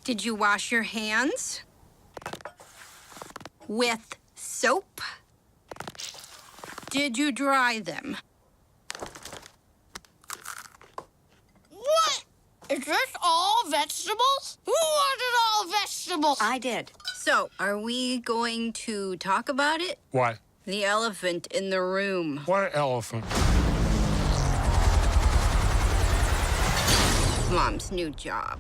Did you wash your hands? With soap? Did you dry them? What? Is this all vegetables? Who ordered all vegetables? I did. So, are we going to talk about it? What? The elephant in the room. What elephant? Mom's new job.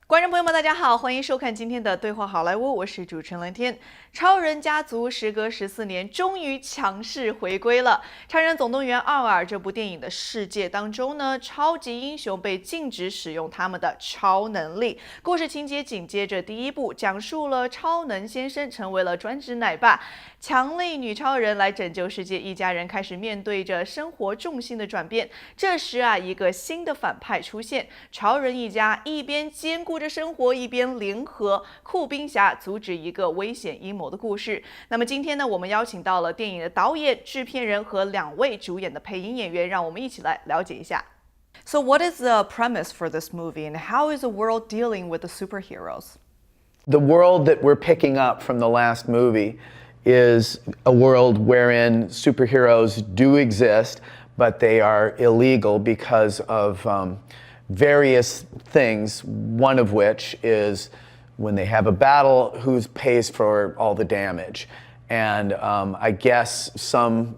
观众朋友们，大家好，欢迎收看今天的对话好莱坞，我是主持人蓝天。超人家族时隔14年，终于强势回归了。《超人总动员2》这部电影的世界当中呢，超级英雄被禁止使用他们的超能力。故事情节紧接着第一部，讲述了超能先生成为了专职奶爸，强力女超人来拯救世界，一家人开始面对着生活重心的转变。这时一个新的反派出现，超人一家一边兼顾着生活，一边联合酷冰侠阻止一个危险阴谋的故事。那么今天呢，我们邀请到了电影的导演、制片人和2位主演的配音演员，让我们一起来了解一下。So what is the premise for this movie, and how is the world dealing with the superheroes? The world that we're picking up from the last movie is a world wherein superheroes do exist, but they are illegal because of various things, one of which is when they have a battle, who pays for all the damage. And I guess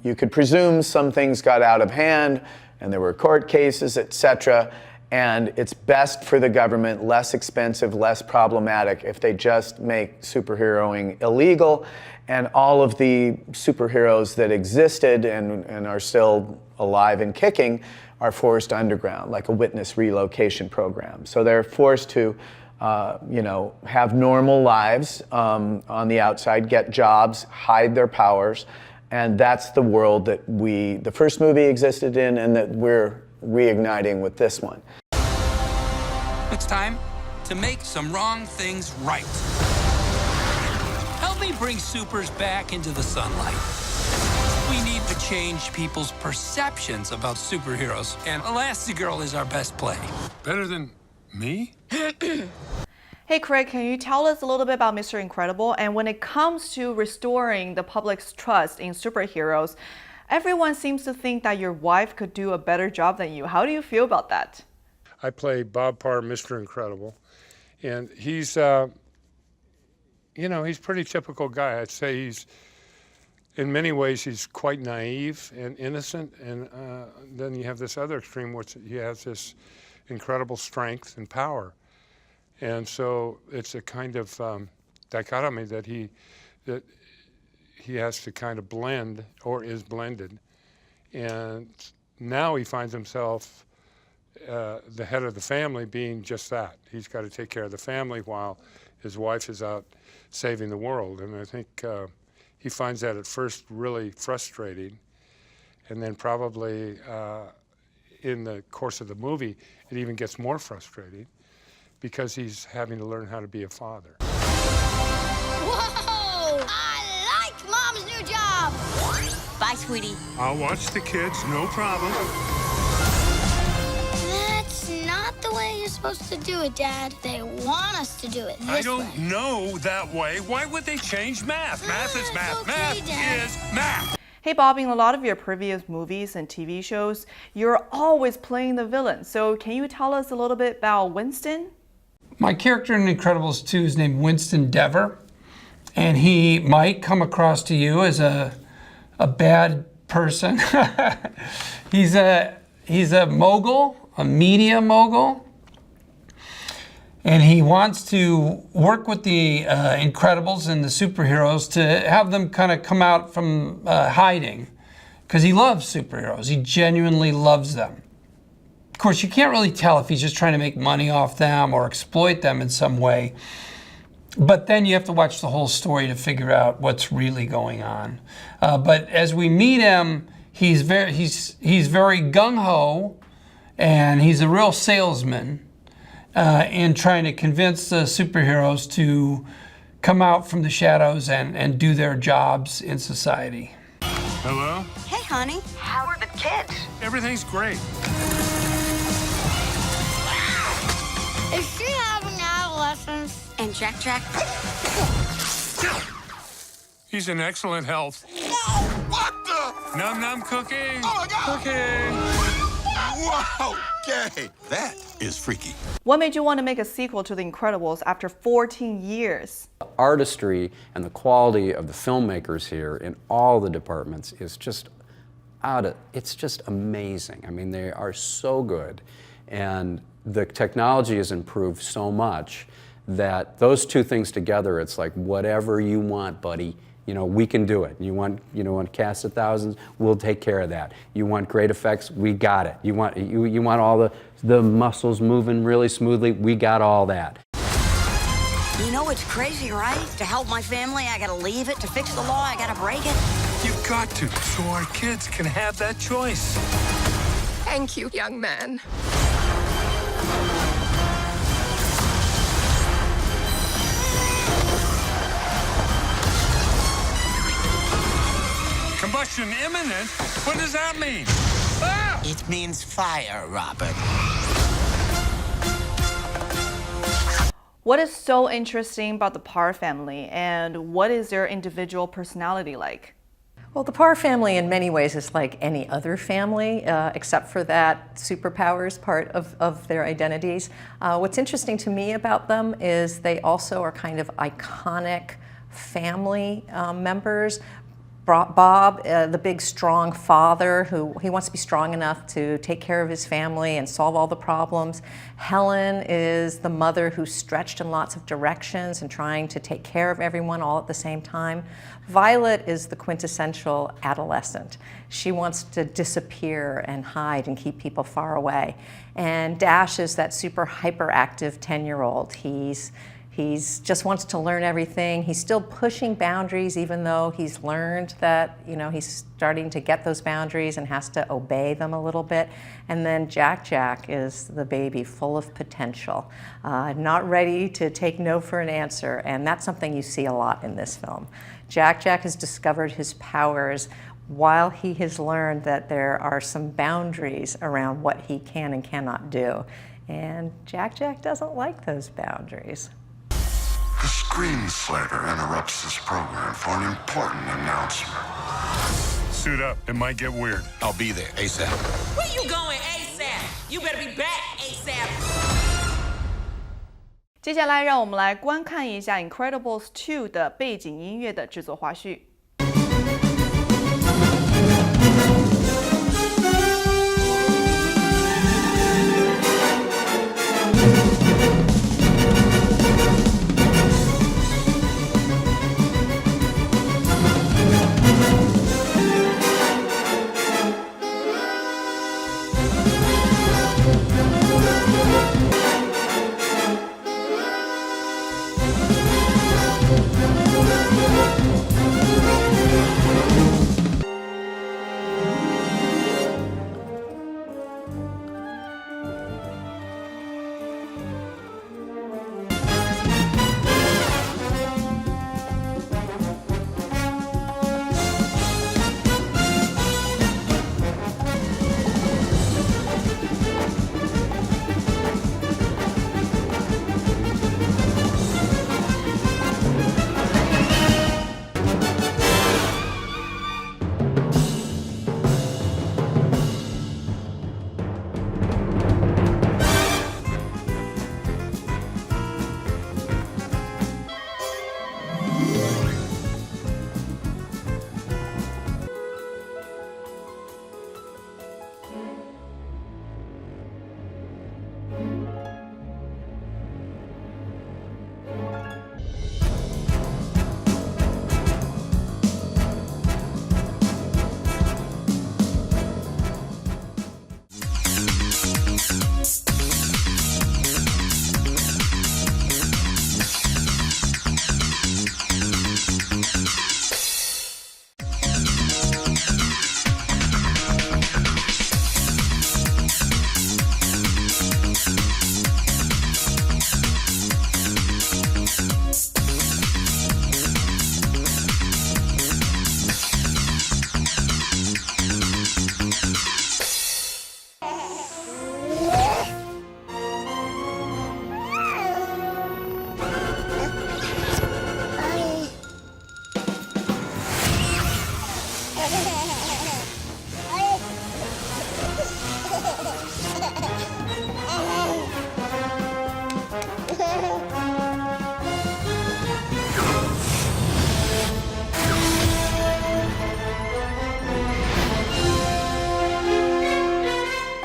you could presume some things got out of hand and there were court cases, etc. And it's best for the government, less expensive, less problematic, if they just make superheroing illegal. And all of the superheroes that existed and are still alive and kicking are forced underground, like a witness relocation program. So they're forced to, have normal lives on the outside, get jobs, hide their powers. And that's the world that the first movie existed in and that we're reigniting with this one. It's time to make some wrong things right. Help me bring supers back into the sunlight. We need to change people's perceptions about superheroes, and Elastigirl is our best play. Better than me? Hey Craig, can you tell us a little bit about Mr. Incredible? And when it comes to restoring the public's trust in superheroes, everyone seems to think that your wife could do a better job than you. How do you feel about that? I play Bob Parr, Mr. Incredible, and he's, he's a pretty typical guy. I'd say in many ways, he's quite naive and innocent, and then you have this other extreme, which he has this incredible strength and power. And so it's a kind of dichotomy that he has to kind of blend, or is blended. And now he finds himself the head of the family being just that. He's got to take care of the family while his wife is out saving the world. And I think he finds that at first really frustrating. And then probably in the course of the movie, it even gets more frustrating because he's having to learn how to be a father. Whoa! I like Mom's new job! Bye, sweetie. I'll watch the kids, no problem. That's not the way you're supposed to do it, Dad. They want us to do it this way. I don't know that way. Why would they change math? Math is math. Okay, Math Dad. is math. Hey Bob, in a lot of your previous movies and TV shows, you're always playing the villain. So can you tell us a little bit about Winston? My character in Incredibles 2 is named Winston Dever, and he might come across to you as a bad person. He's a mogul, a media mogul, and he wants to work with the Incredibles and the superheroes to have them kind of come out from hiding, because he loves superheroes. He genuinely loves them. Of course, you can't really tell if he's just trying to make money off them or exploit them in some way. But then you have to watch the whole story to figure out what's really going on. But as we meet him, he's very gung-ho, and he's a real salesman in trying to convince the superheroes to come out from the shadows and do their jobs in society. Hello? Hey, honey. How are the kids? Everything's great. Is she having adolescence? And Jack Jack? He's in excellent health. Whoa, what the? Num num cooking. Oh my God. Cooking. Whoa, okay. That is freaky. What made you want to make a sequel to The Incredibles after 14 years? The artistry and the quality of the filmmakers here in all the departments is just it's just amazing. I mean, they are so good. And the technology has improved so much that those two things together, it's like, whatever you want, buddy, you know, we can do it. You want to cast of thousands, we'll take care of that. You want great effects, we got it. You want all the muscles moving really smoothly, we got all that. You know it's crazy, right? To help my family, I gotta leave it. To fix the law, I gotta break it. You've got to, so our kids can have that choice. Thank you, young man. Combustion imminent? What does that mean? Ah! It means fire, Robert. What is so interesting about the Parr family, and what is their individual personality like? Well, the Parr family in many ways is like any other family, except for that superpowers part of their identities. What's interesting to me about them is they also are kind of iconic family members. Bob, the big strong father he wants to be strong enough to take care of his family and solve all the problems. Helen is the mother who's stretched in lots of directions and trying to take care of everyone all at the same time. Violet is the quintessential adolescent. She wants to disappear and hide and keep people far away. And Dash is that super hyperactive 10-year-old. He's just wants to learn everything. He's still pushing boundaries, even though he's learned that, you know, he's starting to get those boundaries and has to obey them a little bit. And then Jack is the baby full of potential, not ready to take no for an answer. And that's something you see a lot in this film. Jack has discovered his powers while he has learned that there are some boundaries around what he can and cannot do. And Jack doesn't like those boundaries. The screen slaver interrupts this program for an important announcement. Suit up, it might get weird. I'll be there ASAP. Where you going ASAP? You better be back ASAP. 接下来，让我们来观看一下《Incredibles 2》的背景音乐的制作花絮。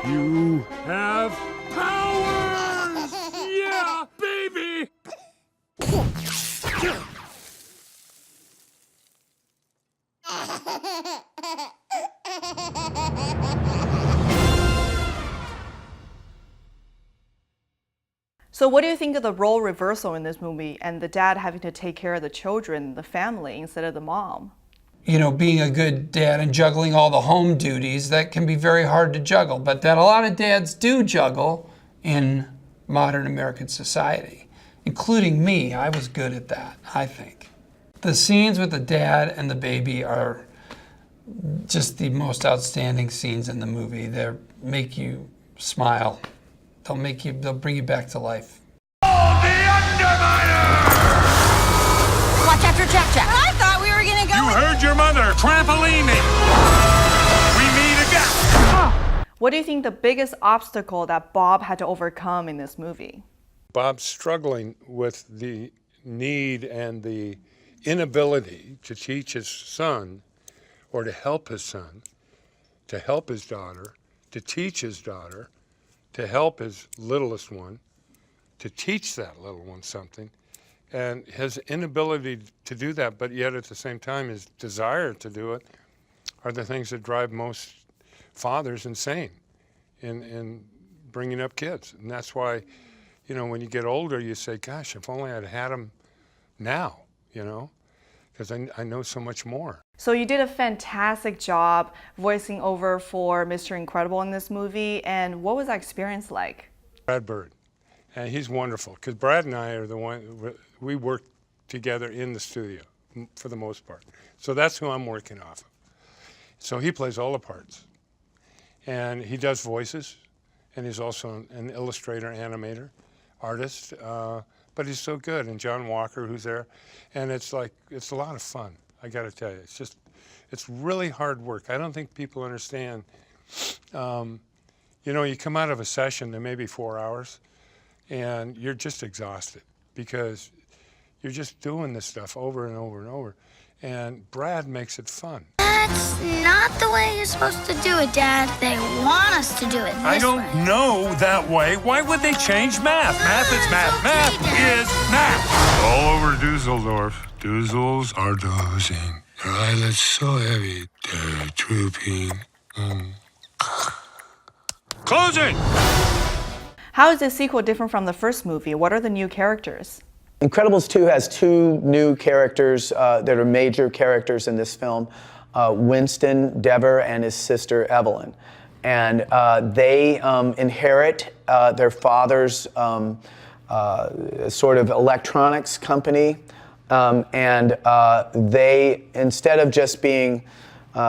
You have powers! Yeah, baby! So what do you think of the role reversal in this movie and the dad having to take care of the children, the family, instead of the mom? You know, being a good dad and juggling all the home duties, that can be very hard to juggle, but that a lot of dads do juggle in modern American society, including me. I was good at that, I think. The scenes with the dad and the baby are just the most outstanding scenes in the movie. They make you smile. They'll bring you back to life. Oh, the Underminer! Watch out for Jack Jack. I thought we were gonna go. You heard your mother. Trampoline me. We meet again. What do you think the biggest obstacle that Bob had to overcome in this movie? Bob's struggling with the need and the inability to teach his son, or to help his son, to help his daughter, to teach his daughter, to help his littlest one, to teach that little one something, and his inability to do that, but yet at the same time his desire to do it, are the things that drive most fathers insane in bringing up kids. And that's why, you know, when you get older, you say, gosh, if only I'd had him now, you know, because I know so much more. So you did a fantastic job voicing over for Mr. Incredible in this movie, and what was that experience like? Brad Bird, and he's wonderful, because Brad and I are the one, we work together in the studio for the most part. So that's who I'm working off of. So he plays all the parts, and he does voices, and he's also an illustrator, animator, artist, but he's so good. And John Walker, who's there, and it's like, it's a lot of fun. I got to tell you, it's really hard work. I don't think people understand. You know, you come out of a session, there may be 4 hours, and you're just exhausted because you're just doing this stuff over and over and over. And Brad makes it fun. That's not the way you're supposed to do it, Dad. They want us to do it this I don't way. know that way. Why would they change math? Math is math. Math is math. All over Dusseldorf. Doozles are dozing. Their eyelids so heavy, they're drooping. Closing! How is this sequel different from the first movie? What are the new characters? Incredibles 2 has 2 new characters that are major characters in this film, Winston Dever and his sister Evelyn. And they inherit their father's sort of electronics company. And they, instead of just being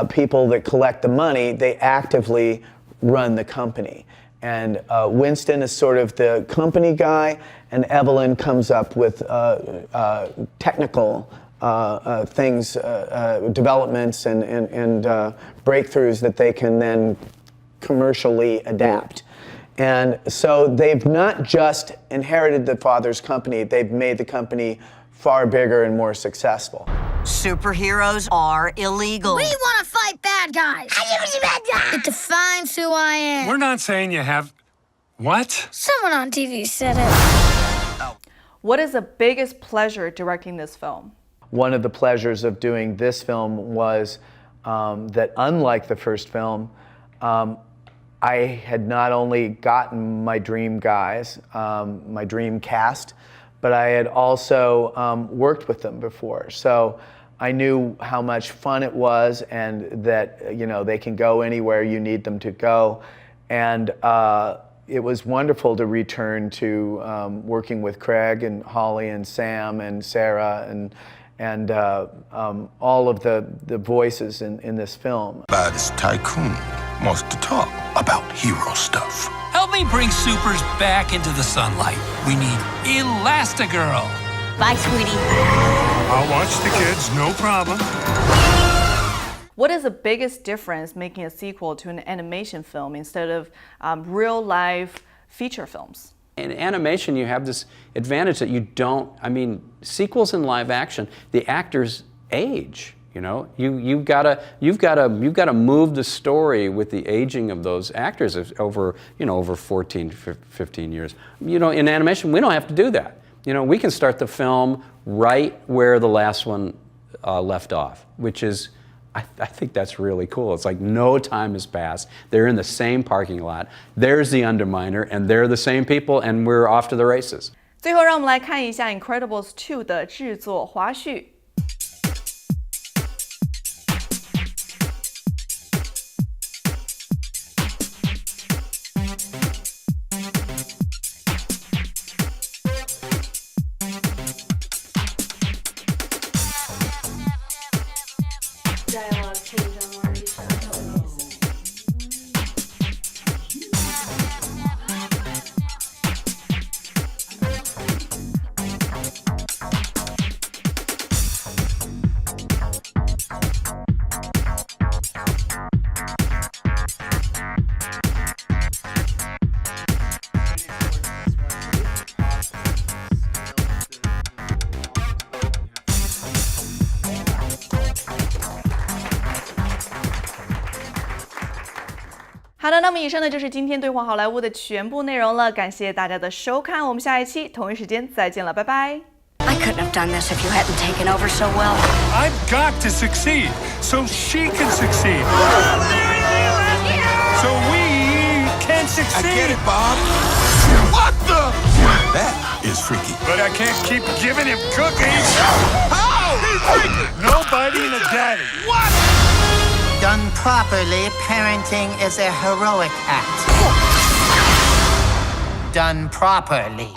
people that collect the money, they actively run the company. And Winston is sort of the company guy, and Evelyn comes up with technical things, developments and breakthroughs that they can then commercially adapt. And so they've not just inherited the father's company, they've made the company far bigger and more successful. Superheroes are illegal. We want to fight bad guys. It defines who I am. We're not saying you have... What? Someone on TV said it. What is the biggest pleasure directing this film? One of the pleasures of doing this film was that, unlike the first film, I had not only gotten my dream guys, my dream cast, but I had also worked with them before. So I knew how much fun it was, and that, you know, they can go anywhere you need them to go. And it was wonderful to return to working with Craig and Holly and Sam and Sarah and all of the voices in this film. Baddest tycoon wants to talk about hero stuff. Help me bring supers back into the sunlight. We need Elastigirl. Bye, sweetie. I'll watch the kids, no problem. What is the biggest difference making a sequel to an animation film instead of real-life feature films? In animation, you have this advantage that you don't, I mean, sequels in live action, the actors age. You know, you've got to move the story with the aging of those actors over 14, 15 years. You know, in animation, we don't have to do that. You know, we can start the film right where the last one left off, which is, I think that's really cool. It's like no time has passed. They're in the same parking lot. There's the Underminer, and they're the same people, and we're off to the races. 最后，让我们来看一下《Incredibles 2》的制作花絮。Dialogue change on Marty's show.好的，那么以上呢就是今天对话好莱坞的全部内容了，感谢大家的收看，我们下一期同一时间再见了，拜拜。I couldn't have done this if you hadn't taken over so well. I've got to succeed so she can succeed. So we can succeed. I get it, Bob. What the? That is freaky. But I can't keep giving him cookies. How? He's freaky. Nobody and a daddy. What? Done properly, parenting is a heroic act. Done properly.